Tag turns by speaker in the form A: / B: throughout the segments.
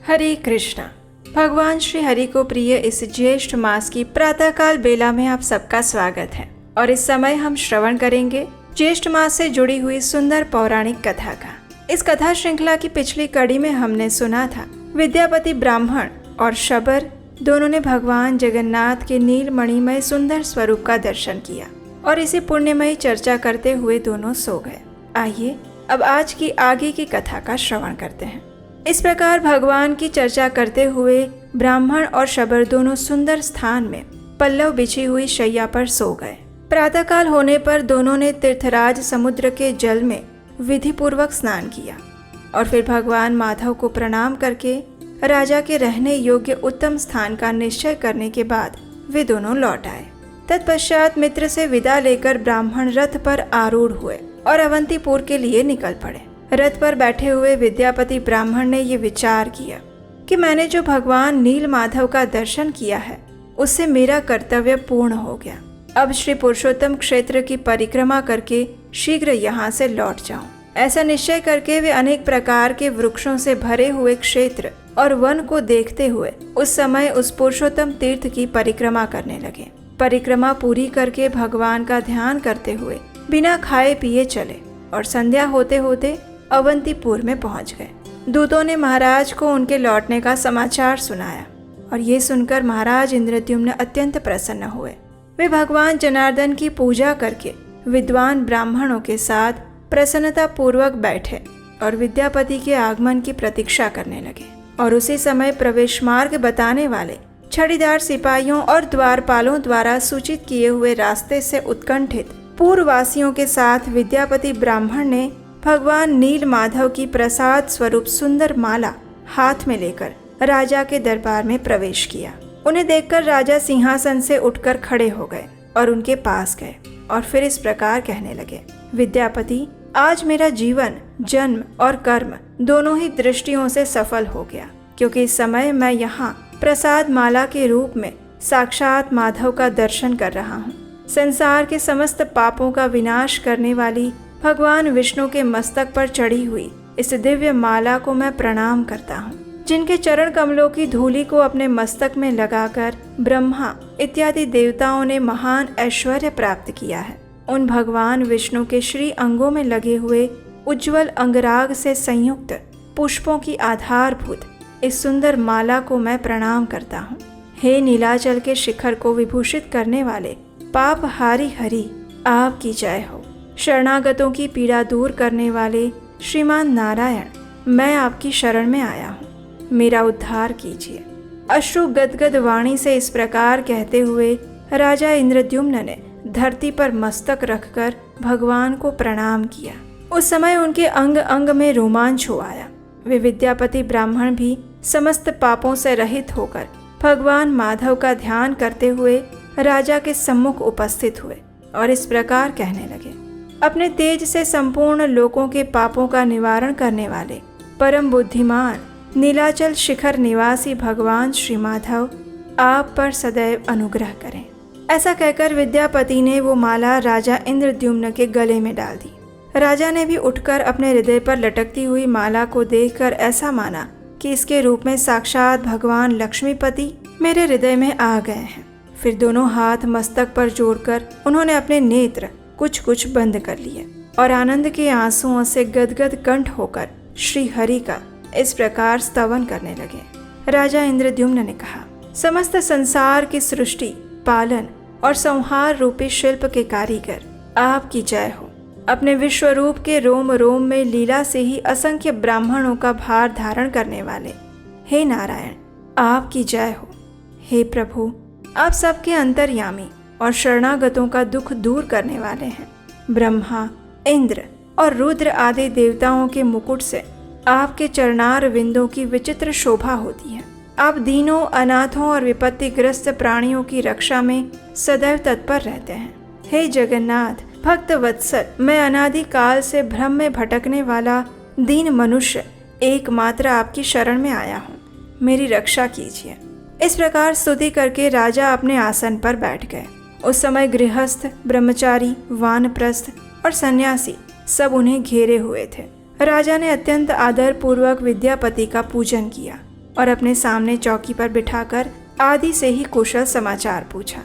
A: हरे कृष्णा। भगवान श्री हरि को प्रिय इस ज्येष्ठ मास की प्रातःकाल बेला में आप सबका स्वागत है और इस समय हम श्रवण करेंगे ज्येष्ठ मास से जुड़ी हुई सुंदर पौराणिक कथा का। इस कथा श्रृंखला की पिछली कड़ी में हमने सुना था विद्यापति ब्राह्मण और शबर दोनों ने भगवान जगन्नाथ के नीलमणिमय सुंदर स्वरूप का दर्शन किया और इसी पुण्यमयी चर्चा करते हुए दोनों सो गए। आइए अब आज की आगे की कथा का श्रवण करते हैं। इस प्रकार भगवान की चर्चा करते हुए ब्राह्मण और शबर दोनों सुंदर स्थान में पल्लव बिछी हुई शैया पर सो गए। प्रातःकाल होने पर दोनों ने तीर्थराज समुद्र के जल में विधि पूर्वक स्नान किया और फिर भगवान माधव को प्रणाम करके राजा के रहने योग्य उत्तम स्थान का निश्चय करने के बाद वे दोनों लौट आए। तत्पश्चात मित्र से विदा लेकर ब्राह्मण रथ पर आरूढ़ हुए और अवंतीपुर के लिए निकल पड़े। रथ पर बैठे हुए विद्यापति ब्राह्मण ने ये विचार किया कि मैंने जो भगवान नील माधव का दर्शन किया है उससे मेरा कर्तव्य पूर्ण हो गया। अब श्री पुरुषोत्तम क्षेत्र की परिक्रमा करके शीघ्र यहाँ से लौट जाऊं। ऐसा निश्चय करके वे अनेक प्रकार के वृक्षों से भरे हुए क्षेत्र और वन को देखते हुए उस समय उस पुरुषोत्तम तीर्थ की परिक्रमा करने लगे। परिक्रमा पूरी करके भगवान का ध्यान करते हुए बिना खाए पिए चले और संध्या होते होते अवंतीपुर में पहुंच गए। दूतों ने महाराज को उनके लौटने का समाचार सुनाया और ये सुनकर महाराज इंद्रद्युम्न अत्यंत प्रसन्न हुए। वे भगवान जनार्दन की पूजा करके विद्वान ब्राह्मणों के साथ प्रसन्नता पूर्वक बैठे और विद्यापति के आगमन की प्रतीक्षा करने लगे। और उसी समय प्रवेश मार्ग बताने वाले छड़ीदार सिपाहियों और द्वारपालों द्वारा सूचित किए हुए रास्ते से उत्कंठित पूर्ववासियों के साथ विद्यापति ब्राह्मण ने भगवान नील माधव की प्रसाद स्वरूप सुंदर माला हाथ में लेकर राजा के दरबार में प्रवेश किया। उन्हें देखकर राजा सिंहासन से उठकर खड़े हो गए और उनके पास गए और फिर इस प्रकार कहने लगे, विद्यापति, आज मेरा जीवन, जन्म और कर्म दोनों ही दृष्टियों से सफल हो गया, क्योंकि इस समय मैं यहाँ प्रसाद माला के रूप में साक्षात माधव का दर्शन कर रहा हूँ। संसार के समस्त पापों का विनाश करने वाली भगवान विष्णु के मस्तक पर चढ़ी हुई इस दिव्य माला को मैं प्रणाम करता हूँ। जिनके चरण कमलों की धूलि को अपने मस्तक में लगाकर ब्रह्मा इत्यादि देवताओं ने महान ऐश्वर्य प्राप्त किया है, उन भगवान विष्णु के श्री अंगों में लगे हुए उज्जवल अंगराग से संयुक्त पुष्पों की आधारभूत इस सुंदर माला को मैं प्रणाम करता हूँ। हे नीलाचल के शिखर को विभूषित करने वाले पापहारी हरि, आपकी जय हो। शरणागतों की पीड़ा दूर करने वाले श्रीमान नारायण, मैं आपकी शरण में आया हूँ, मेरा उद्धार कीजिए। अश्रु गदगद वाणी से इस प्रकार कहते हुए राजा इंद्रद्युम्न ने धरती पर मस्तक रखकर भगवान को प्रणाम किया। उस समय उनके अंग अंग में रोमांच हो आया। वे विद्यापति ब्राह्मण भी समस्त पापों से रहित होकर भगवान माधव का ध्यान करते हुए राजा के सम्मुख उपस्थित हुए और इस प्रकार कहने लगे, अपने तेज से संपूर्ण लोगों के पापों का निवारण करने वाले परम बुद्धिमान नीलाचल शिखर निवासी भगवान श्री माधव आप पर सदैव अनुग्रह करें। ऐसा कहकर विद्यापति ने वो माला राजा इंद्रद्युम्न के गले में डाल दी। राजा ने भी उठकर अपने हृदय पर लटकती हुई माला को देखकर ऐसा माना कि इसके रूप में साक्षात भगवान लक्ष्मीपति मेरे हृदय में आ गए हैं। फिर दोनों हाथ मस्तक पर जोड़कर उन्होंने अपने नेत्र कुछ बंद कर लिए और आनंद के आंसुओं से गदगद कंठ होकर श्री हरि का इस प्रकार स्तवन करने लगे। राजा इंद्रद्युम्न ने कहा, समस्त संसार की सृष्टि, पालन और संहार रूपी शिल्प के कारीगर, आपकी जय हो। अपने विश्वरूप के रोम रोम में लीला से ही असंख्य ब्राह्मणों का भार धारण करने वाले हे नारायण, आपकी जय हो। हे प्रभु, आप सबके अंतर्यामी और शरणागतों का दुख दूर करने वाले हैं। ब्रह्मा, इंद्र और रुद्र आदि देवताओं के मुकुट से आपके चरणार विंदों की विचित्र शोभा होती है। आप दीनों, अनाथों और विपत्तिग्रस्त प्राणियों की रक्षा में सदैव तत्पर रहते हैं। हे जगन्नाथ, भक्त वत्सल, मैं अनादि काल से भ्रम में भटकने वाला दीन मनुष्य एकमात्र आपकी शरण में आया हूँ, मेरी रक्षा कीजिए। इस प्रकार स्तुति करके राजा अपने आसन पर बैठ गए। उस समय गृहस्थ, ब्रह्मचारी, वानप्रस्थ और सन्यासी सब उन्हें घेरे हुए थे। राजा ने अत्यंत आदर पूर्वक विद्यापति का पूजन किया और अपने सामने चौकी पर बिठाकर आदि से ही कुशल समाचार पूछा।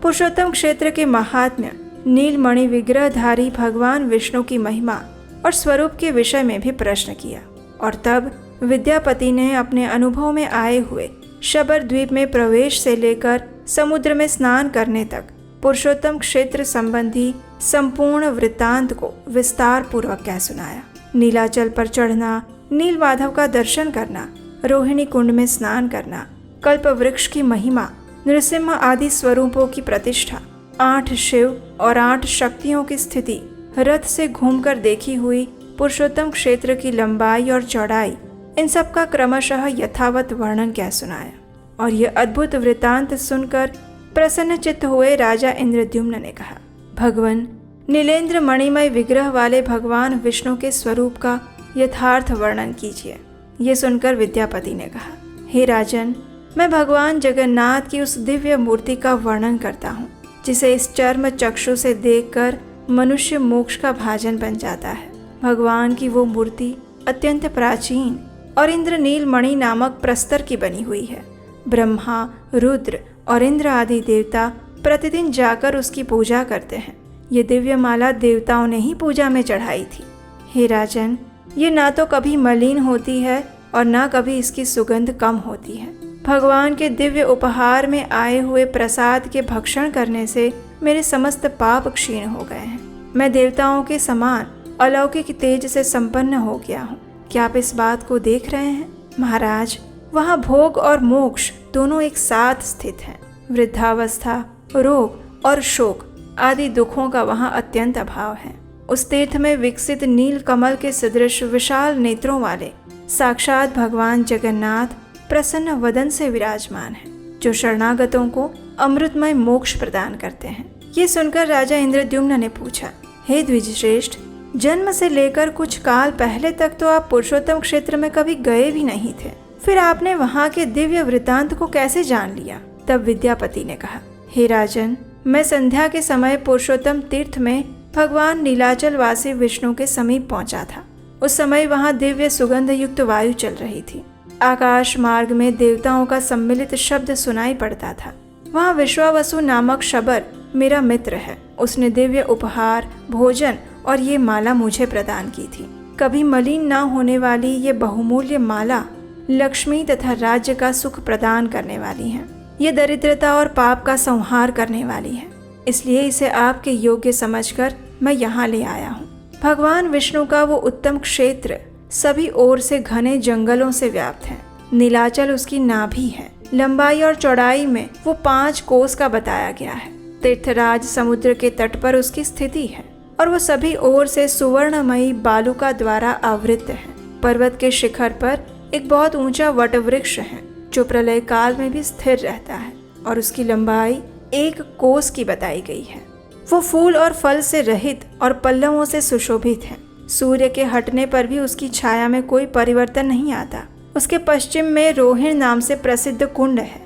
A: पुरुषोत्तम क्षेत्र के महात्म्य, नीलमणि विग्रहधारी भगवान विष्णु की महिमा और स्वरूप के विषय में भी प्रश्न किया। और तब विद्यापति ने अपने अनुभव में आए हुए शबर द्वीप में प्रवेश से लेकर समुद्र में स्नान करने तक पुरुषोत्तम क्षेत्र संबंधी संपूर्ण वृत्तांत को विस्तार पूर्वक कह सुनाया। नीलाचल पर चढ़ना, नील माधव का दर्शन करना, रोहिणी कुंड में स्नान करना, कल्प वृक्ष की महिमा, नृसिंह आदि स्वरूपों की प्रतिष्ठा, 8 शिव और 8 शक्तियों की स्थिति, रथ से घूमकर देखी हुई पुरुषोत्तम क्षेत्र की लंबाई और चौड़ाई, इन सब का क्रमशः यथावत वर्णन कह सुनाया। और यह अद्भुत वृत्तांत सुनकर प्रसन्न चित्त हुए राजा इंद्रद्युम्न ने कहा, भगवान, नीलेंद्र मणिमय विग्रह वाले भगवान विष्णु के स्वरूप का यथार्थ वर्णन कीजिए। ये सुनकर विद्यापति ने कहा, हे राजन, मैं भगवान जगन्नाथ की उस दिव्य मूर्ति का वर्णन करता हूँ जिसे इस चर्म चक्षु से देखकर मनुष्य मोक्ष का भाजन बन जाता है। भगवान की वो मूर्ति अत्यंत प्राचीन और इंद्रनील मणि नामक प्रस्तर की बनी हुई है। ब्रह्मा, रुद्र और इंद्र आदि देवता प्रतिदिन जाकर उसकी पूजा करते हैं। ये दिव्य माला देवताओं ने ही पूजा में चढ़ाई थी। हे राजन, ये ना तो कभी मलिन होती है और ना कभी इसकी सुगंध कम होती है। भगवान के दिव्य उपहार में आए हुए प्रसाद के भक्षण करने से मेरे समस्त पाप क्षीण हो गए हैं। मैं देवताओं के समान अलौकिक तेज से संपन्न हो गया हूँ। क्या आप इस बात को देख रहे हैं? महाराज, वहाँ भोग और मोक्ष दोनों एक साथ स्थित हैं। वृद्धावस्था, रोग और शोक आदि दुखों का वहाँ अत्यंत अभाव है। उस तीर्थ में विकसित नील कमल के सदृश विशाल नेत्रों वाले साक्षात भगवान जगन्नाथ प्रसन्न वदन से विराजमान है, जो शरणागतों को अमृतमय मोक्ष प्रदान करते हैं। ये सुनकर राजा इंद्रद्युम्न ने पूछा, हे द्विजश्रेष्ठ, जन्म से लेकर कुछ काल पहले तक तो आप पुरुषोत्तम क्षेत्र में कभी गए भी नहीं थे, फिर आपने वहाँ के दिव्य वृत्तांत को कैसे जान लिया? तब विद्यापति ने कहा, हे राजन, मैं संध्या के समय पुरुषोत्तम तीर्थ में भगवान नीलाचल वासी विष्णु के समीप पहुंचा था। उस समय वहाँ दिव्य सुगंध युक्त वायु चल रही थी। आकाश मार्ग में देवताओं का सम्मिलित शब्द सुनाई पड़ता था। वहाँ विश्वावसु नामक शबर मेरा मित्र है। उसने दिव्य उपहार, भोजन और ये माला मुझे प्रदान की थी। कभी मलिन न होने वाली ये बहुमूल्य माला लक्ष्मी तथा राज्य का सुख प्रदान करने वाली है। ये दरिद्रता और पाप का संहार करने वाली है, इसलिए इसे आपके योग्य समझकर मैं यहाँ ले आया हूँ। भगवान विष्णु का वो उत्तम क्षेत्र सभी ओर से घने जंगलों से व्याप्त है। नीलाचल उसकी नाभि है। लंबाई और चौड़ाई में वो 5 कोस का बताया गया है। तीर्थराज समुद्र के तट पर उसकी स्थिति है और वो सभी ओर से सुवर्णमयी बालुका द्वारा आवृत है। पर्वत के शिखर पर एक बहुत ऊंचा वट वृक्ष है जो प्रलय काल में भी स्थिर रहता है और उसकी लंबाई 1 कोस की बताई गई है। वो फूल और फल से रहित और पल्लवों से सुशोभित है। सूर्य के हटने पर भी उसकी छाया में कोई परिवर्तन नहीं आता। उसके पश्चिम में रोहिण नाम से प्रसिद्ध कुंड है।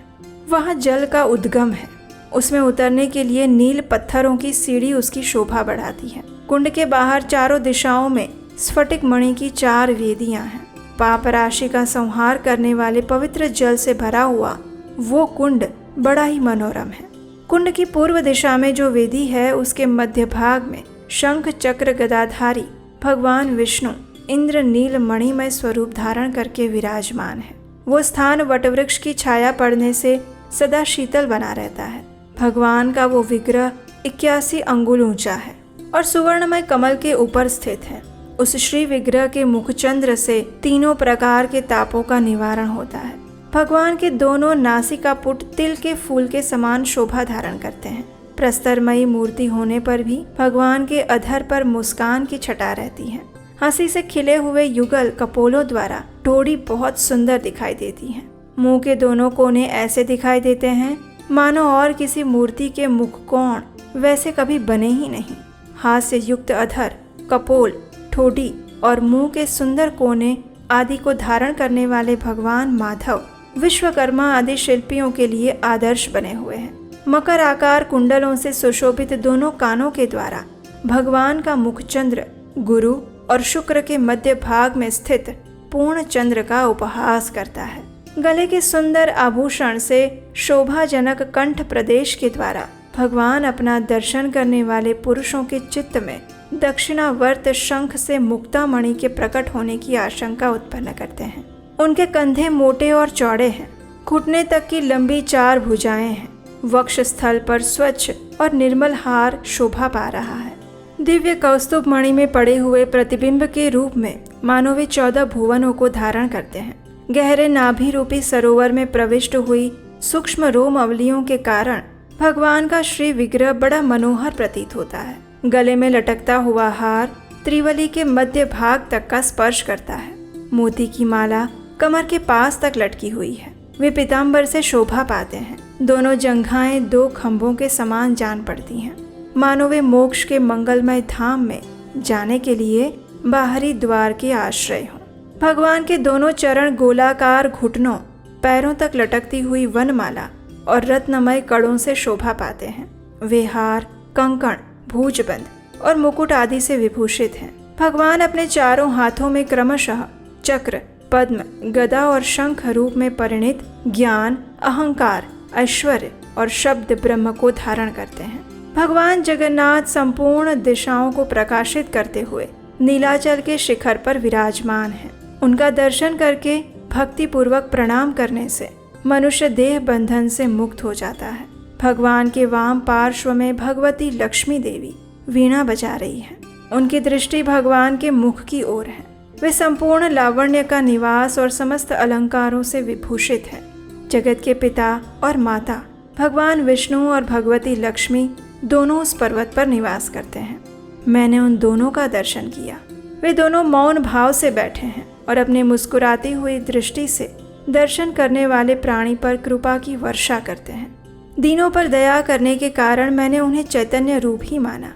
A: वहाँ जल का उद्गम है। उसमें उतरने के लिए नील पत्थरों की सीढ़ी उसकी शोभा बढ़ाती है। कुंड के बाहर चारों दिशाओं में स्फटिक मणि की 4 वेदियां हैं। पाप राशि का संहार करने वाले पवित्र जल से भरा हुआ वो कुंड बड़ा ही मनोरम है। कुंड की पूर्व दिशा में जो वेदी है उसके मध्य भाग में शंख चक्र गदाधारी भगवान विष्णु इंद्र नील मणिमय स्वरूप धारण करके विराजमान है। वो स्थान वटवृक्ष की छाया पड़ने से सदा शीतल बना रहता है। भगवान का वो विग्रह 81 अंगुल ऊंचा है और सुवर्णमय कमल के ऊपर स्थित है। उस श्री विग्रह के मुखचंद्र से तीनों प्रकार के तापों का निवारण होता है। भगवान के दोनों नासिका पुट तिल के फूल के समान शोभा धारण करते हैं। प्रस्तरमयी मूर्ति होने पर भी भगवान के अधर पर मुस्कान की छटा रहती है। हंसी से खिले हुए युगल कपोलों द्वारा ठोड़ी बहुत सुंदर दिखाई देती है। मुंह के दोनों कोने ऐसे दिखाई देते हैं मानो और किसी मूर्ति के मुख कोण वैसे कभी बने ही नहीं। हाथ से युक्त अधर, कपोल, ठोड़ी और मुंह के सुंदर कोने आदि को धारण करने वाले भगवान माधव विश्वकर्मा आदि शिल्पियों के लिए आदर्श बने हुए हैं। मकर आकार कुंडलों से सुशोभित दोनों कानों के द्वारा भगवान का मुखचंद्र गुरु और शुक्र के मध्य भाग में स्थित पूर्ण चंद्र का उपहास करता है। गले के सुंदर आभूषण से शोभाजनक कंठ प्रदेश के द्वारा भगवान अपना दर्शन करने वाले पुरुषों के चित्त में दक्षिणावर्त शंख से मुक्तामणि के प्रकट होने की आशंका उत्पन्न करते हैं। उनके कंधे मोटे और चौड़े हैं, घुटने तक की लंबी 4 भुजाएं हैं। वक्ष स्थल पर स्वच्छ और निर्मल हार शोभा पा रहा है। दिव्य कौस्तुभ मणि में पड़े हुए प्रतिबिंब के रूप में मानो वे 14 भुवनों को धारण करते हैं। गहरे नाभि रूपी सरोवर में प्रविष्ट हुई सूक्ष्म रोम अवलियों के कारण भगवान का श्री विग्रह बड़ा मनोहर प्रतीत होता है। गले में लटकता हुआ हार त्रिवली के मध्य भाग तक का स्पर्श करता है। मोती की माला कमर के पास तक लटकी हुई है। वे पीताम्बर से शोभा पाते हैं। दोनों जंघाएं 2 खंभों के समान जान पड़ती हैं, मानो वे मोक्ष के मंगलमय धाम में जाने के लिए बाहरी द्वार के आश्रय हों। भगवान के दोनों चरण गोलाकार घुटनों, पैरों तक लटकती हुई वनमाला और रत्नमय कड़ों से शोभा पाते हैं। वे हार, कंकण, भुजबंद और मुकुट आदि से विभूषित हैं। भगवान अपने चारों हाथों में क्रमशः चक्र, पद्म, गदा और शंख रूप में परिणित ज्ञान, अहंकार, ऐश्वर्य और शब्द ब्रह्म को धारण करते हैं। भगवान जगन्नाथ संपूर्ण दिशाओं को प्रकाशित करते हुए नीलाचल के शिखर पर विराजमान हैं। उनका दर्शन करके भक्ति पूर्वक प्रणाम करने से मनुष्य देह बंधन से मुक्त हो जाता है। भगवान के वाम पार्श्व में भगवती लक्ष्मी देवी वीणा बजा रही है। उनकी दृष्टि भगवान के मुख की ओर है। वे संपूर्ण लावण्य का निवास और समस्त अलंकारों से विभूषित है। जगत के पिता और माता भगवान विष्णु और भगवती लक्ष्मी दोनों उस पर्वत पर निवास करते हैं। मैंने उन दोनों का दर्शन किया। वे दोनों मौन भाव से बैठे हैं और अपने मुस्कुराती हुई दृष्टि से दर्शन करने वाले प्राणी पर कृपा की वर्षा करते हैं। दीनों पर दया करने के कारण मैंने उन्हें चैतन्य रूप ही माना।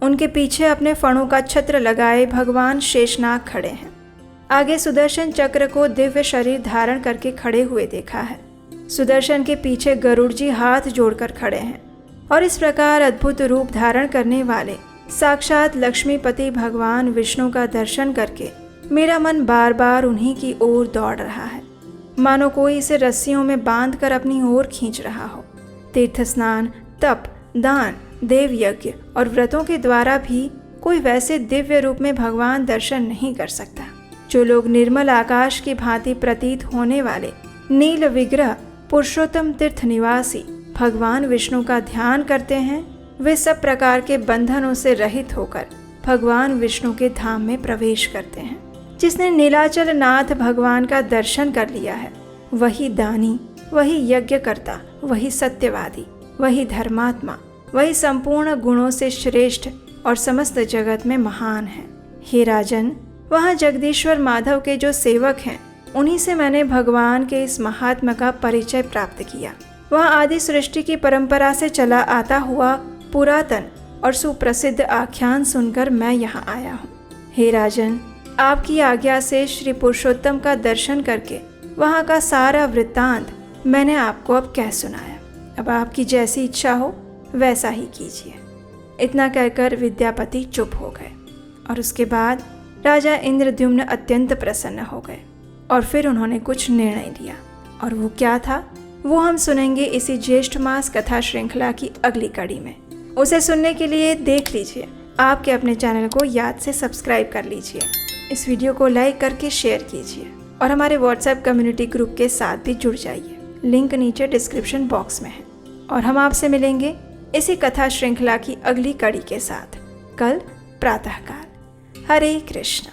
A: उनके पीछे अपने फणों का छत्र लगाए भगवान शेषनाग खड़े हैं। आगे सुदर्शन चक्र को दिव्य शरीर धारण करके खड़े हुए देखा है। सुदर्शन के पीछे गरुड़ जी हाथ जोड़कर खड़े हैं और इस प्रकार अद्भुत रूप धारण करने वाले साक्षात लक्ष्मीपति भगवान विष्णु का दर्शन करके मेरा मन बार बार उन्हीं की ओर दौड़ रहा है, मानो कोई इसे रस्सियों में बांधकर अपनी ओर खींच रहा हो। तीर्थ स्नान, तप, दान, देव यज्ञ और व्रतों के द्वारा भी कोई वैसे दिव्य रूप में भगवान दर्शन नहीं कर सकता। जो लोग निर्मल आकाश की भांति प्रतीत होने वाले नील विग्रह पुरुषोत्तम तीर्थ निवासी भगवान विष्णु का ध्यान करते हैं, वे सब प्रकार के बंधनों से रहित होकर भगवान विष्णु के धाम में प्रवेश करते हैं। जिसने नीलाचल नाथ भगवान का दर्शन कर लिया है, वही दानी, वही यज्ञकर्ता, वही सत्यवादी, वही धर्मात्मा, वही संपूर्ण गुणों से श्रेष्ठ और समस्त जगत में महान है। हे राजन, वहाँ जगदीश्वर माधव के जो सेवक हैं, उन्हीं से मैंने भगवान के इस महात्मा का परिचय प्राप्त किया। वह आदि सृष्टि की परंपरा से चला आता हुआ पुरातन और सुप्रसिद्ध आख्यान सुनकर मैं यहाँ आया हूँ। हे राजन, आपकी आज्ञा से श्री पुरुषोत्तम का दर्शन करके वहाँ का सारा वृत्तांत मैंने आपको अब कह सुनाया। अब आपकी जैसी इच्छा हो वैसा ही कीजिए। इतना कहकर विद्यापति चुप हो गए और उसके बाद राजा इंद्रद्युम्न अत्यंत प्रसन्न हो गए और फिर उन्होंने कुछ निर्णय लिया। और वो क्या था, वो हम सुनेंगे इसी ज्येष्ठ मास कथा श्रृंखला की अगली कड़ी में। उसे सुनने के लिए देख लीजिए, आपके अपने चैनल को याद से सब्सक्राइब कर लीजिए, इस वीडियो को लाइक करके शेयर कीजिए और हमारे व्हाट्सएप कम्युनिटी ग्रुप के साथ भी जुड़ जाइए। लिंक नीचे डिस्क्रिप्शन बॉक्स में है। और हम आपसे मिलेंगे इसी कथा श्रृंखला की अगली कड़ी के साथ कल प्रातःकाल। हरे कृष्ण।